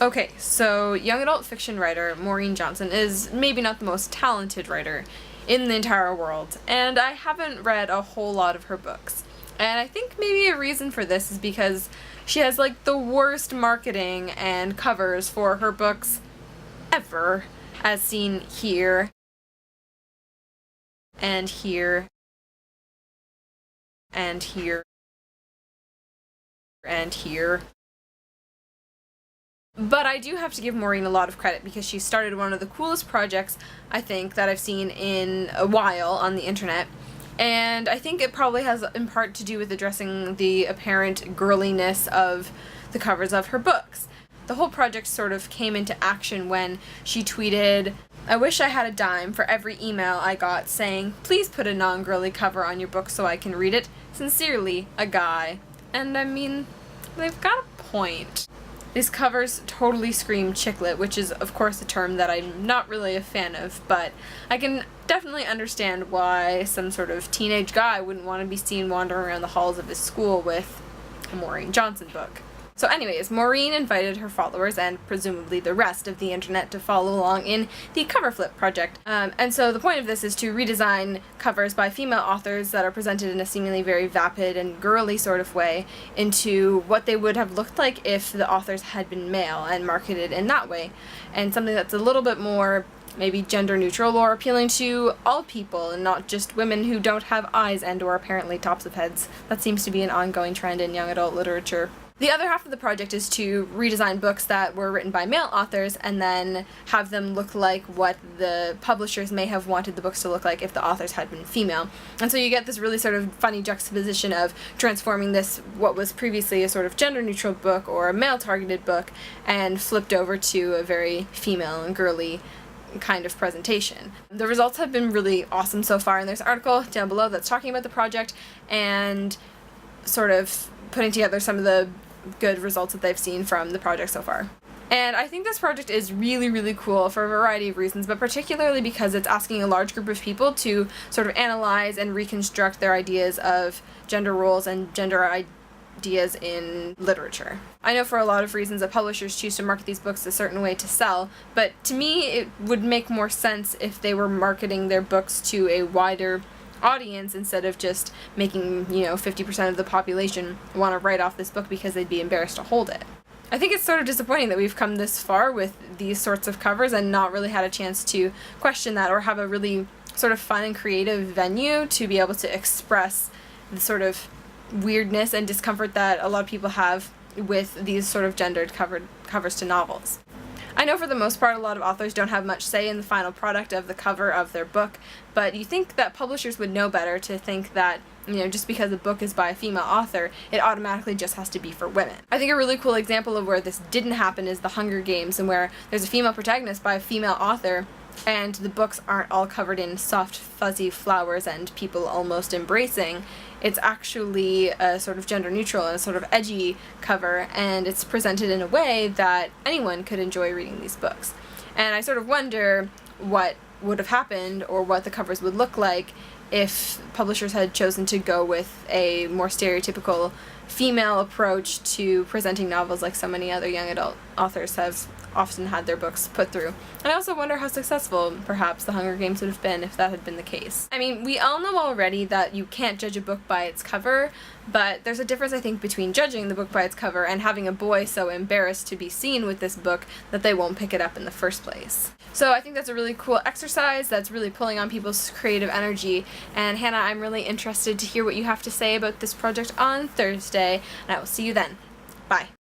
Okay, so young adult fiction writer Maureen Johnson is maybe not the most talented writer in the entire world, and I haven't read a whole lot of her books. And I think maybe a reason for this is because she has like the worst marketing and covers for her books ever, as seen here, and here, and here, and here. But I do have to give Maureen a lot of credit because she started one of the coolest projects, I think, that I've seen in a while on the internet. And I think it probably has in part to do with addressing the apparent girliness of the covers of her books. The whole project sort of came into action when she tweeted, "I wish I had a dime for every email I got saying, please put a non-girly cover on your book so I can read it. Sincerely, a guy." And I mean, they've got a point. These covers totally scream chicklet, which is of course a term that I'm not really a fan of, but I can definitely understand why some sort of teenage guy wouldn't want to be seen wandering around the halls of his school with a Maureen Johnson book. So anyways, Maureen invited her followers and presumably the rest of the internet to follow along in the cover flip project. And so the point of this is to redesign covers by female authors that are presented in a seemingly very vapid and girly sort of way into what they would have looked like if the authors had been male and marketed in that way. And something that's a little bit more maybe gender neutral or appealing to all people and not just women who don't have eyes and or apparently tops of heads. That seems to be an ongoing trend in young adult literature. The other half of the project is to redesign books that were written by male authors and then have them look like what the publishers may have wanted the books to look like if the authors had been female. And so you get this really sort of funny juxtaposition of transforming this, what was previously a sort of gender-neutral book or a male-targeted book, and flipped over to a very female and girly kind of presentation. The results have been really awesome so far, and there's an article down below that's talking about the project and sort of putting together some of the good results that they've seen from the project so far. And I think this project is really, really cool for a variety of reasons, but particularly because it's asking a large group of people to sort of analyze and reconstruct their ideas of gender roles and gender ideas in literature. I know for a lot of reasons that publishers choose to market these books a certain way to sell, but to me it would make more sense if they were marketing their books to a wider audience instead of just making, 50% of the population want to write off this book because they'd be embarrassed to hold it. I think it's sort of disappointing that we've come this far with these sorts of covers and not really had a chance to question that or have a really sort of fun and creative venue to be able to express the sort of weirdness and discomfort that a lot of people have with these sort of gendered covers to novels. I know for the most part a lot of authors don't have much say in the final product of the cover of their book, but you think that publishers would know better to think that, just because a book is by a female author, it automatically just has to be for women. I think a really cool example of where this didn't happen is The Hunger Games, and where there's a female protagonist by a female author, and the books aren't all covered in soft, fuzzy flowers and people almost embracing. It's actually a sort of gender neutral and a sort of edgy cover, and it's presented in a way that anyone could enjoy reading these books. And I sort of wonder what would have happened or what the covers would look like if publishers had chosen to go with a more stereotypical female approach to presenting novels like so many other young adult authors have often had their books put through. And I also wonder how successful perhaps The Hunger Games would have been if that had been the case. I mean, we all know already that you can't judge a book by its cover, but there's a difference I think between judging the book by its cover and having a boy so embarrassed to be seen with this book that they won't pick it up in the first place. So I think that's a really cool exercise that's really pulling on people's creative energy, and Hannah, I'm really interested to hear what you have to say about this project on Thursday, and I will see you then. Bye.